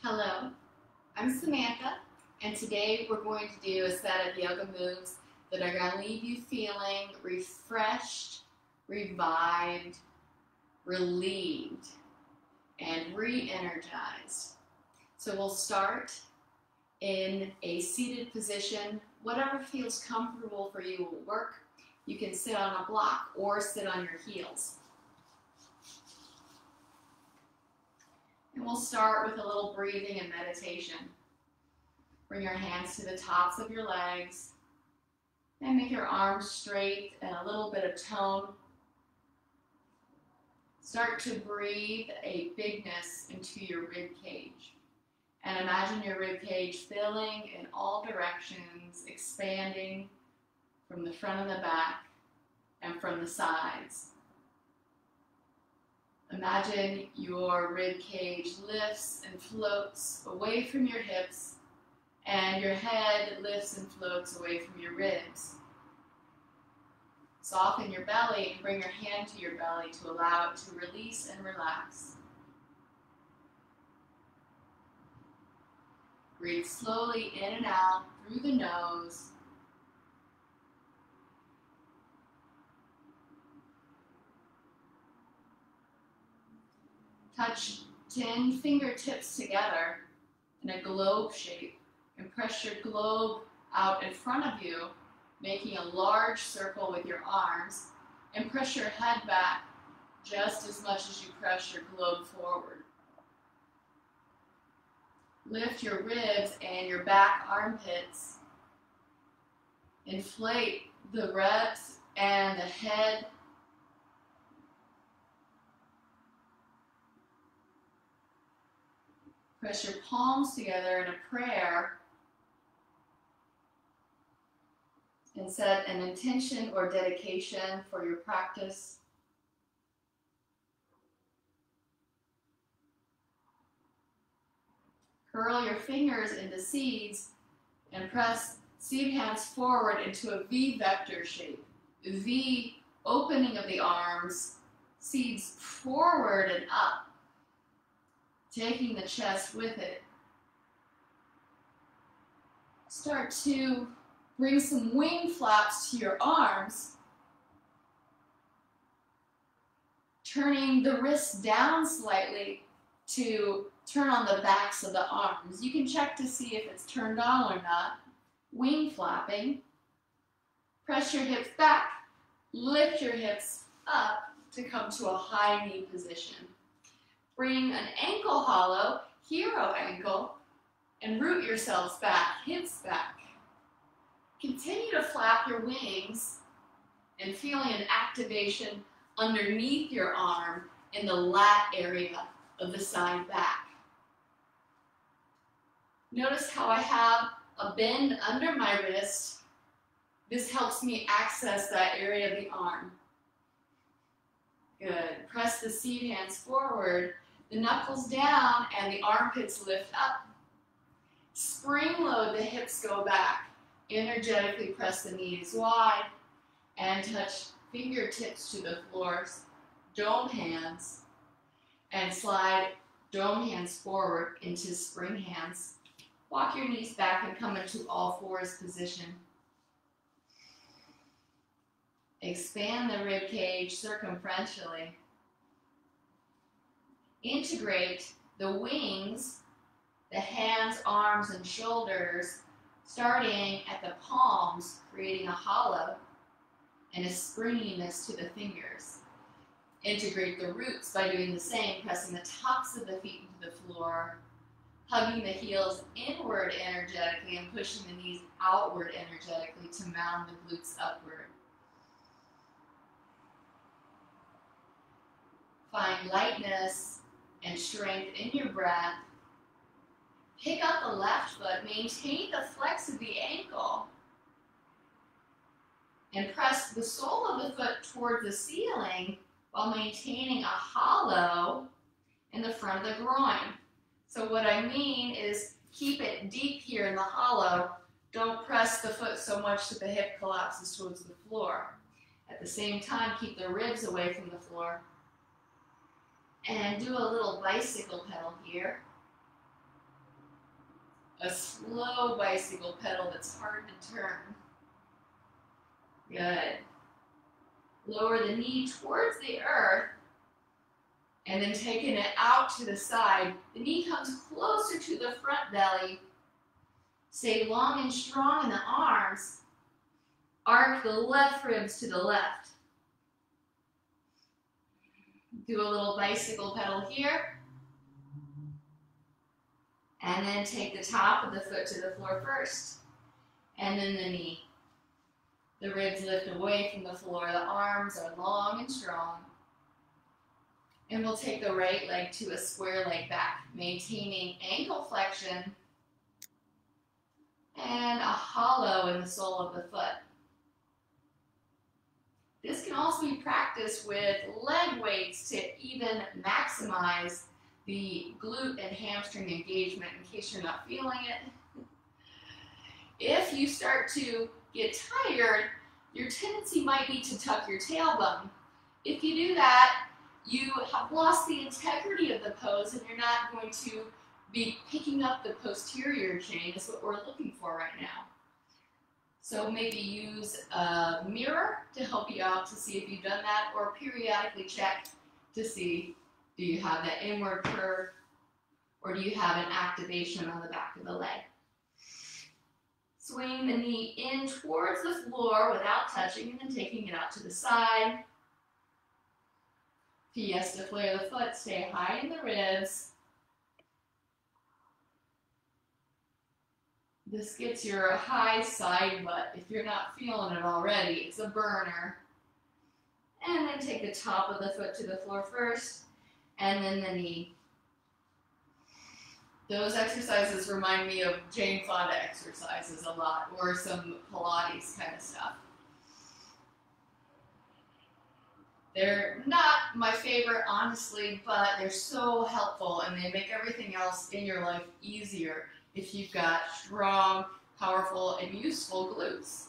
Hello, I'm Samantha, and today we're going to do a set of yoga moves that are going to leave you feeling refreshed, revived, relieved, and re-energized. So we'll start in a seated position. Whatever feels comfortable for you will work. You can sit on a block or sit on your heels. And we'll start with a little breathing and meditation. Bring your hands to the tops of your legs and make your arms straight and a little bit of tone. Start to breathe a bigness into your rib cage. And imagine your rib cage filling in all directions, expanding from the front and the back and from the sides. Imagine your rib cage lifts and floats away from your hips, and your head lifts and floats away from your ribs. Soften your belly and bring your hand to your belly to allow it to release and relax. Breathe slowly in and out through the nose. Touch 10 fingertips together in a globe shape and press your globe out in front of you, making a large circle with your arms, and press your head back just as much as you press your globe forward. Lift your ribs and your back armpits. Inflate the ribs and the head. Press your palms together in a prayer and set an intention or dedication for your practice. Curl your fingers into seeds and press seed hands forward into a V vector shape. V, opening of the arms, seeds forward and up, taking the chest with it. Start to bring some wing flaps to your arms, turning the wrists down slightly to turn on the backs of the arms. You can check to see if it's turned on or not. Wing flapping. Press your hips back. Lift your hips up to come to a high knee position. Bring an ankle hollow, hero ankle, and root yourselves back, hips back. Continue to flap your wings and feeling an activation underneath your arm in the lat area of the side back. Notice how I have a bend under my wrist. This helps me access that area of the arm. Good. Press the seed hands forward, the knuckles down, and the armpits lift up. Spring load, the hips go back. Energetically press the knees wide and touch fingertips to the floors. Dome hands. And slide dome hands forward into spring hands. Walk your knees back and come into all fours position. Expand the rib cage circumferentially. Integrate the wings, the hands, arms, and shoulders, starting at the palms, creating a hollow and a springiness to the fingers. Integrate the roots by doing the same, pressing the tops of the feet into the floor, hugging the heels inward energetically and pushing the knees outward energetically to mound the glutes upward. Find lightness and strength in your breath. Pick up the left foot, maintain the flex of the ankle, and press the sole of the foot toward the ceiling while maintaining a hollow in the front of the groin. So what I mean is keep it deep here in the hollow. Don't press the foot so much that the hip collapses towards the floor. At the same time, keep the ribs away from the floor. And do a little bicycle pedal here. a slow bicycle pedal that's hard to turn. Good. Lower the knee towards the earth, and then taking it out to the side. The knee comes closer to the front belly. Stay long and strong in the arms. Arc the left ribs to the left. Do a little bicycle pedal here. And then take the top of the foot to the floor first. And then the knee. The ribs lift away from the floor. The arms are long and strong. And we'll take the right leg to a square leg back, maintaining ankle flexion and a hollow in the sole of the foot. This can also be practiced with leg weights to even maximize the glute and hamstring engagement in case you're not feeling it. If you start to get tired, your tendency might be to tuck your tailbone. If you do that, you have lost the integrity of the pose and you're not going to be picking up the posterior chain. Is what we're looking for right now. So maybe use a mirror to help you out to see if you've done that, or periodically check to see, do you have that inward curve, or do you have an activation on the back of the leg? Swing the knee in towards the floor without touching, and then taking it out to the side. Fiesta flare the foot, stay high in the ribs. This gets your high side butt. If you're not feeling it already, it's a burner. And then take the top of the foot to the floor first, and then the knee. Those exercises remind me of Jane Fonda exercises a lot, or some Pilates kind of stuff. They're not my favorite, honestly, but they're so helpful, and they make everything else in your life easier if you've got strong, powerful, and useful glutes.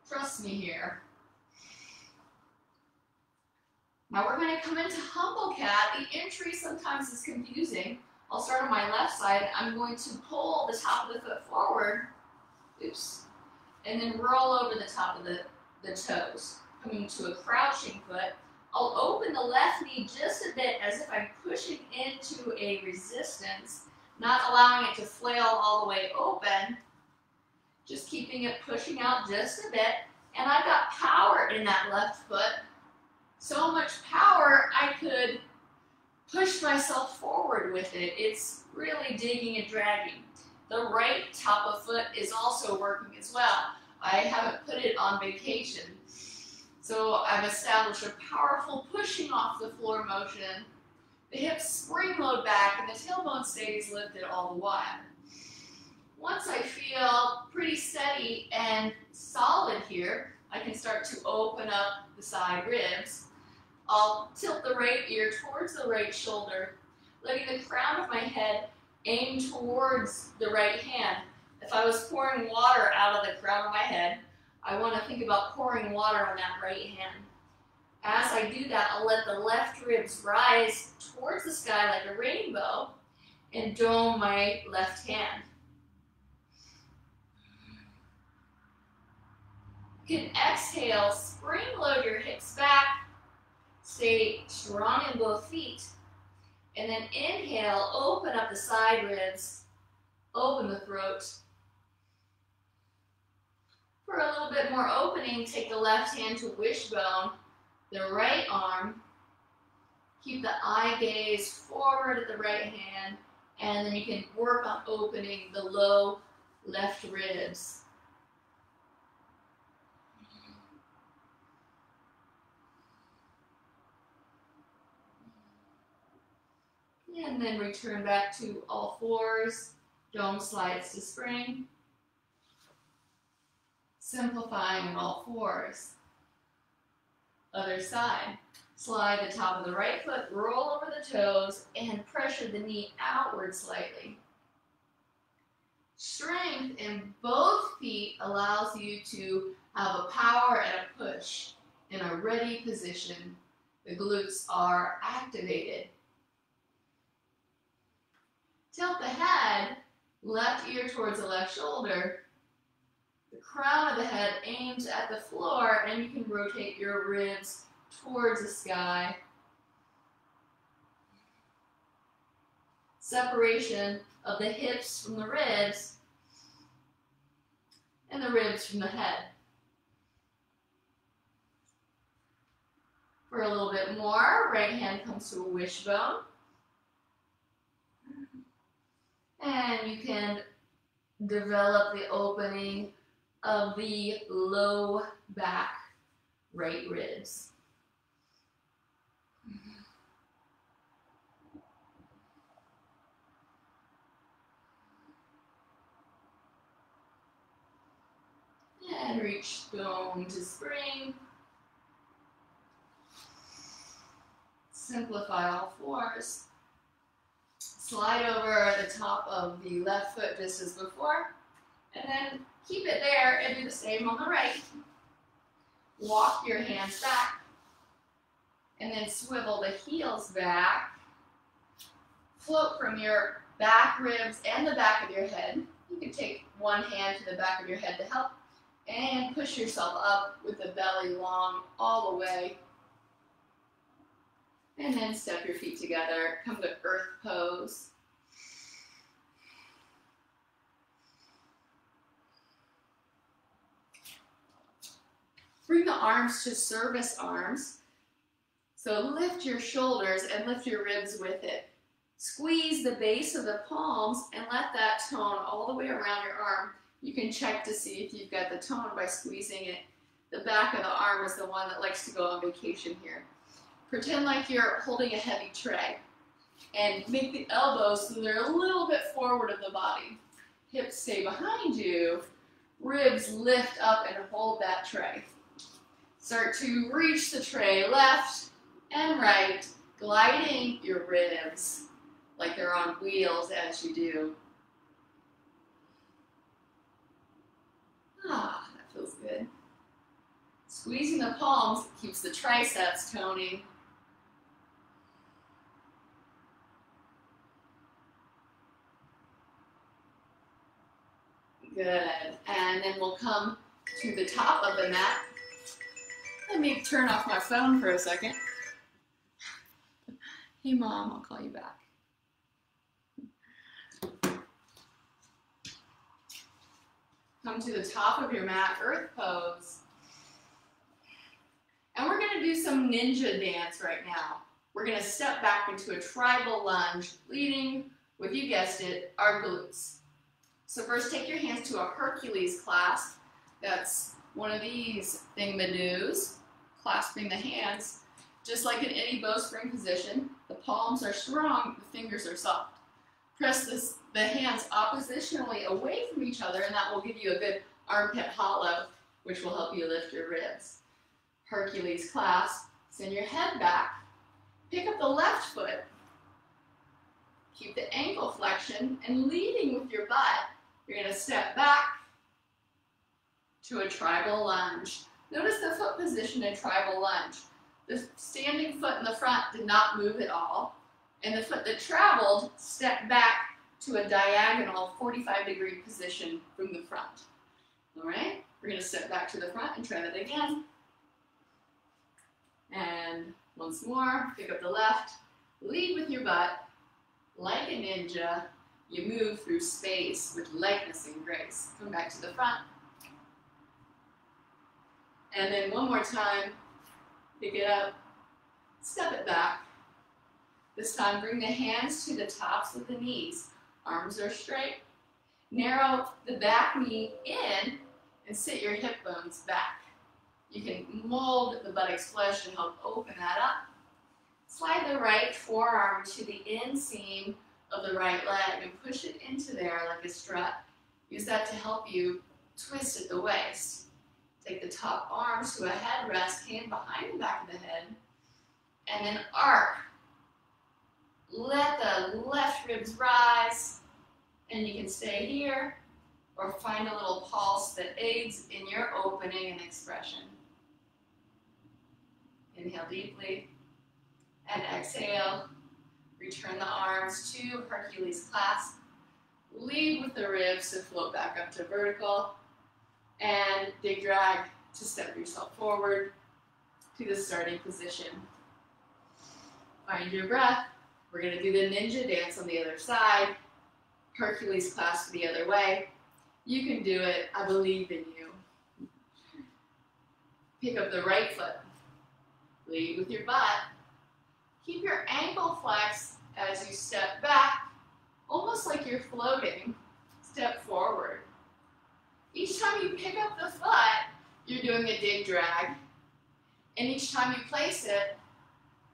Trust me here. Now we're going to come into humble cat. The entry sometimes is confusing. I'll start on my left side. I'm going to pull the top of the foot forward, oops, and then roll over the top of the toes, coming to a crouching foot. I'll open the left knee just a bit as if I'm pushing into a resistance, not allowing it to flail all the way open, just keeping it pushing out just a bit. And I've got power in that left foot, so much power I could push myself forward with it. It's really digging and dragging. The right top of foot is also working as well. I haven't put it on vacation. So I've established a powerful pushing off the floor motion. The hips spring load back and the tailbone stays lifted all the while. Once I feel pretty steady and solid here, I can start to open up the side ribs. I'll tilt the right ear towards the right shoulder, letting the crown of my head aim towards the right hand. If I was pouring water out of the crown of my head, I want to think about pouring water on that right hand. As I do that, I'll let the left ribs rise towards the sky like a rainbow and dome my left hand. You can exhale, spring load your hips back, stay strong in both feet, and then inhale, open up the side ribs, open the throat. For a little bit more opening, take the left hand to wishbone, the right arm, keep the eye gaze forward at the right hand, and then you can work on opening the low left ribs. And then return back to all fours, dome slides to spring. Simplifying in all fours. Other side. Slide the top of the right foot, roll over the toes, and pressure the knee outward slightly. Strength in both feet allows you to have a power and a push in a ready position. The glutes are activated. Tilt the head Left ear towards the left shoulder. The crown of the head aims at the floor, and you can rotate your ribs towards the sky. Separation of the hips from the ribs, and the ribs from the head. For a little bit more, right hand comes to a wishbone. And you can develop the opening of the low back right ribs. And reach bone to spring. Simplify all fours. Slide over the top of the left foot just as before, and then keep it there and do the same on the right. Walk your hands back, and then swivel the heels back. Float from your back ribs and the back of your head. You can take one hand to the back of your head to help, and push yourself up with the belly long all the way. And then step your feet together, come to earth pose. Bring the arms to service arms. So lift your shoulders and lift your ribs with it. Squeeze the base of the palms and let that tone all the way around your arm. You can check to see if you've got the tone by squeezing it. The back of the arm is the one that likes to go on vacation here. Pretend like you're holding a heavy tray and make the elbows so they're a little bit forward of the body. Hips stay behind you, ribs lift up and hold that tray. Start to reach the tray left and right, gliding your ribs like they're on wheels as you do. Ah, that feels good. Squeezing the palms keeps the triceps toning. Good. And then we'll come to the top of the mat. Let me turn off my phone for a second. Hey, Mom, I'll call you back. Come to the top of your mat, earth pose. And we're going to do some ninja dance right now. We're going to step back into a tribal lunge, leading with, you guessed it, our glutes. So first, take your hands to a Hercules clasp. That's one of these thingamadoos, clasping the hands. Just like in any bowspring position, the palms are strong, the fingers are soft. Press the hands oppositionally away from each other, and that will give you a good armpit hollow, which will help you lift your ribs. Hercules clasp, send your head back. Pick up the left foot. Keep the ankle flexion, and leading with your butt, you're going to step back to a tribal lunge. Notice the foot position in tribal lunge. The standing foot in the front did not move at all, and the foot that traveled stepped back to a diagonal 45-degree position from the front. All right, we're going to step back to the front and try that again. And once more, pick up the left, lead with your butt. Like a ninja, you move through space with lightness and grace. Come back to the front. And then one more time, pick it up, step it back. This time, bring the hands to the tops of the knees. Arms are straight. Narrow the back knee in and sit your hip bones back. You can mold the buttocks flesh and help open that up. Slide the right forearm to the inseam of the right leg and push it into there like a strut. Use that to help you twist at the waist. Take the top arms to a headrest, hand behind the back of the head, and then arc. Let the left ribs rise, and you can stay here or find a little pulse that aids in your opening and expression. Inhale deeply. And exhale, return the arms to Hercules clasp. Lead with the ribs to float back up to vertical, and dig drag to step yourself forward to the starting position. Find your breath. We're going to do the ninja dance on the other side. Hercules clasp the other way. You can do it. I believe in you. Pick up the right foot. Lead with your butt. Keep your ankle flexed as you step back, almost like you're floating. Step forward. Each time you pick up the foot, you're doing a dig drag. And each time you place it,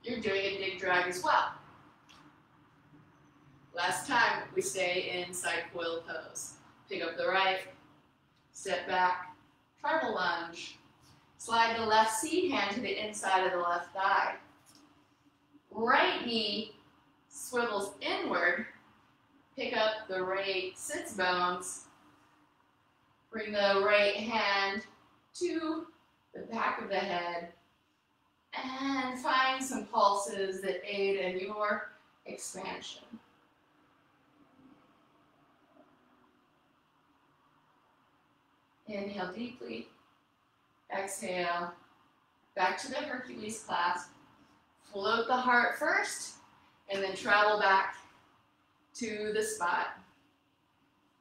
you're doing a dig drag as well. Last time, we stay in side coil pose. Pick up the right, step back, tribal lunge. Slide the left seed hand to the inside of the left thigh. Right knee swivels inward. Pick up the right sits bones. Bring the right hand to the back of the head. And find some pulses that aid in your expansion. Inhale deeply. Exhale. Back to the Hercules clasp. Float the heart first, and then travel back to the spot.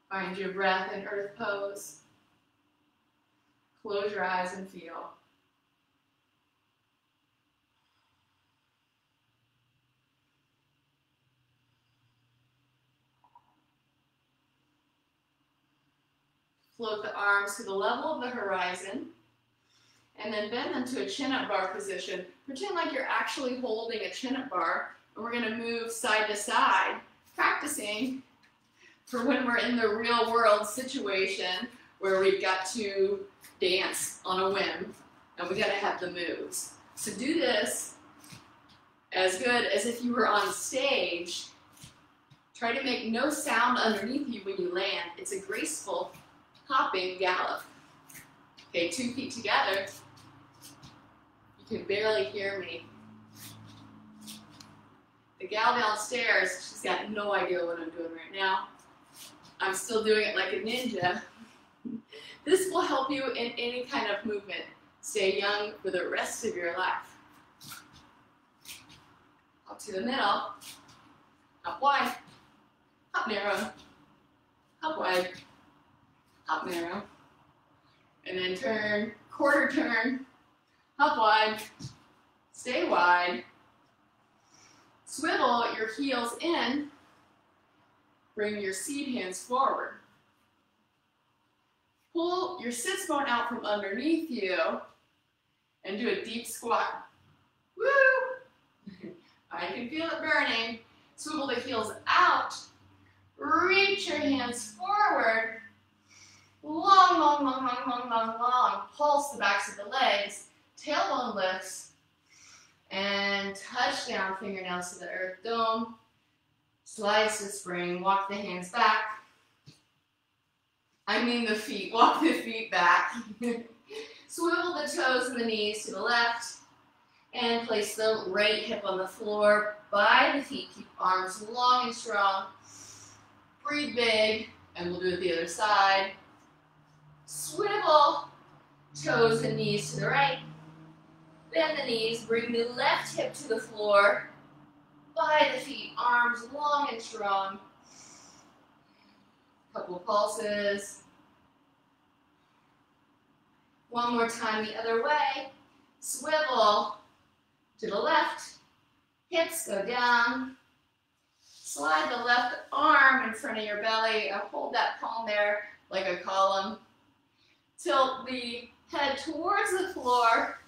Find your breath in earth pose. Close your eyes and feel. Float the arms to the level of the horizon, and then bend them to a chin-up bar position. Pretend like you're actually holding a chin-up bar, and we're going to move side to side, practicing for when we're in the real world situation where we've got to dance on a whim, and we got to have the moves. So do this as good as if you were on stage. Try to make no sound underneath you when you land. It's a graceful hopping gallop. Okay, 2 feet together. You can barely hear me. The gal downstairs, she's got no idea what I'm doing right now. I'm still doing it like a ninja. This will help you in any kind of movement. Stay young for the rest of your life. Up to the middle. Up wide. Up narrow. Up wide. Up narrow, and then turn, quarter turn, up wide, stay wide, swivel your heels in, bring your seed hands forward, pull your sits bone out from underneath you, and do a deep squat. Woo! I can feel it burning. Swivel the heels out, reach your hands forward, long, long, long, long, long, long, long. Pulse the backs of the legs, tailbone lifts, and touch down fingernails to the earth dome. Slides to spring, walk the hands back. I mean the feet, walk the feet back. Swivel the toes and the knees to the left, and place the right hip on the floor by the feet. Keep arms long and strong. Breathe big, and we'll do it the other side. Swivel toes and knees to the right. Bend the knees, bring the left hip to the floor. By the feet, arms long and strong. Couple pulses. One more time the other way. Swivel to the left. Hips go down. Slide the left arm in front of your belly and hold that palm there like a column. Tilt the head towards the floor.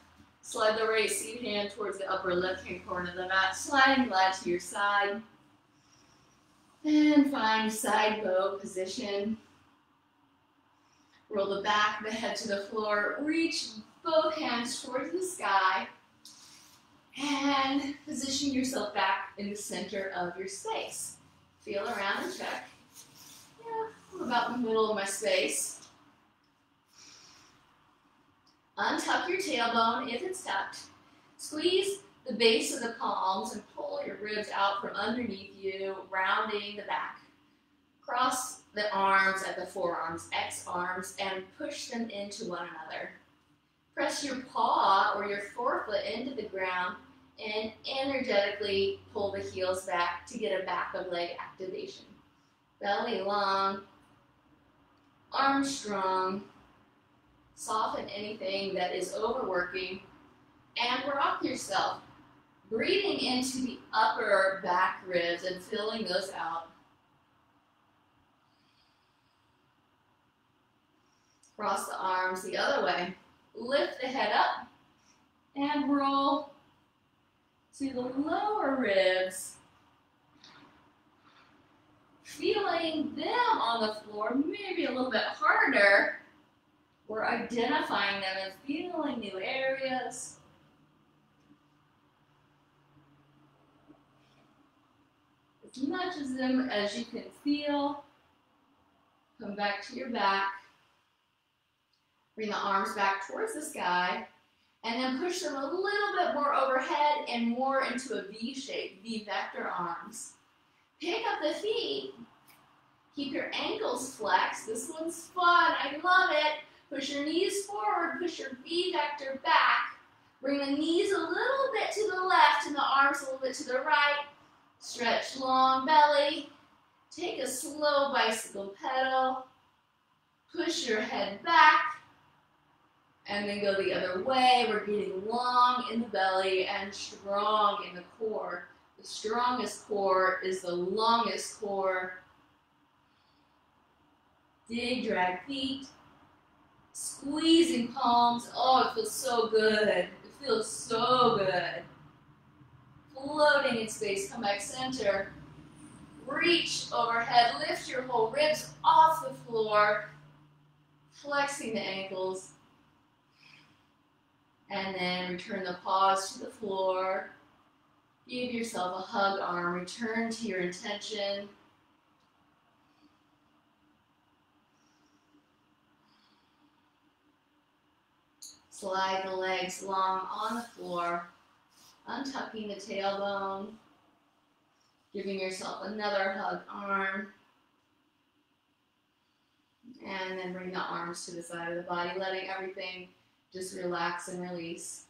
Slide the right seed hand towards the upper left-hand corner of the mat. Slide and glide to your side. And find side bow position. Roll the back of the head to the floor. Reach both hands towards the sky. And position yourself back in the center of your space. Feel around and check. Yeah, I'm about in the middle of my space. Untuck your tailbone if it's tucked. Squeeze the base of the palms and pull your ribs out from underneath you, rounding the back. Cross the arms at the forearms, X arms, and push them into one another. Press your paw or your forefoot into the ground and energetically pull the heels back to get a back of leg activation. Belly long, arms strong, soften anything that is overworking, and rock yourself, breathing into the upper back ribs and filling those out. Cross the arms the other way. Lift the head up and roll to the lower ribs. Feeling them on the floor, maybe a little bit harder. We're identifying them and feeling new areas. As much of them as you can feel. Come back to your back. Bring the arms back towards the sky, and then push them a little bit more overhead and more into a V shape, V vector arms. Pick up the feet. Keep your ankles flexed. This one's fun. I love it. Push your knees forward. Push your V vector back. Bring the knees a little bit to the left and the arms a little bit to the right. Stretch long belly. Take a slow bicycle pedal. Push your head back. And then go the other way. We're getting long in the belly and strong in the core. The strongest core is the longest core. Dig, drag feet. Squeezing palms. Oh, it feels so good. It feels so good. Floating in space. Come back center. Reach overhead. Lift your whole ribs off the floor. Flexing the ankles. And then return the paws to the floor. Give yourself a hug arm. Return to your intention. Slide the legs long on the floor. Untucking the tailbone. Giving yourself another hug arm. And then bring the arms to the side of the body, letting everything just relax and release.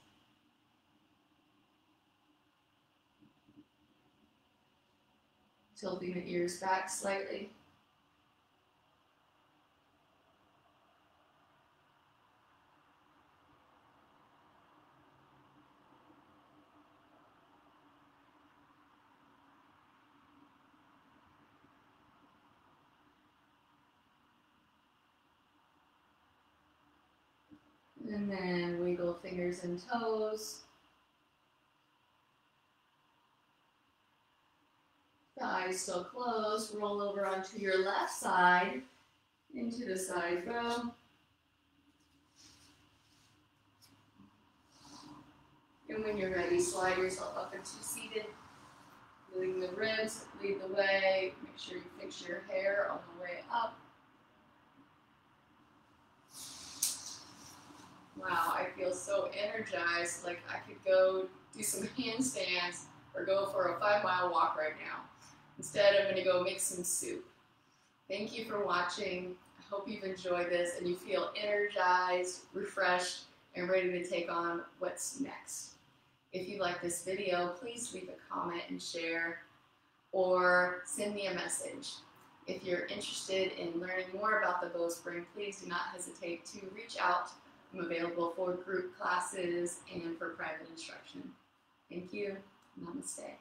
Tilting the ears back slightly. And then wiggle fingers and toes. The eyes still closed. Roll over onto your left side, into the side bow. And when you're ready, slide yourself up into seated. Feeling the ribs, lead the way. Make sure you fix your hair on the way up. Wow, I feel so energized, like I could go do some handstands or go for a 5-mile walk right now. Instead, I'm going to go make some soup. Thank you for watching. I hope you've enjoyed this and you feel energized, refreshed, and ready to take on what's next. If you like this video, please leave a comment and share, or send me a message. If you're interested in learning more about the Bowspring, please do not hesitate to reach out. I'm available for group classes and for private instruction. Thank you. Namaste.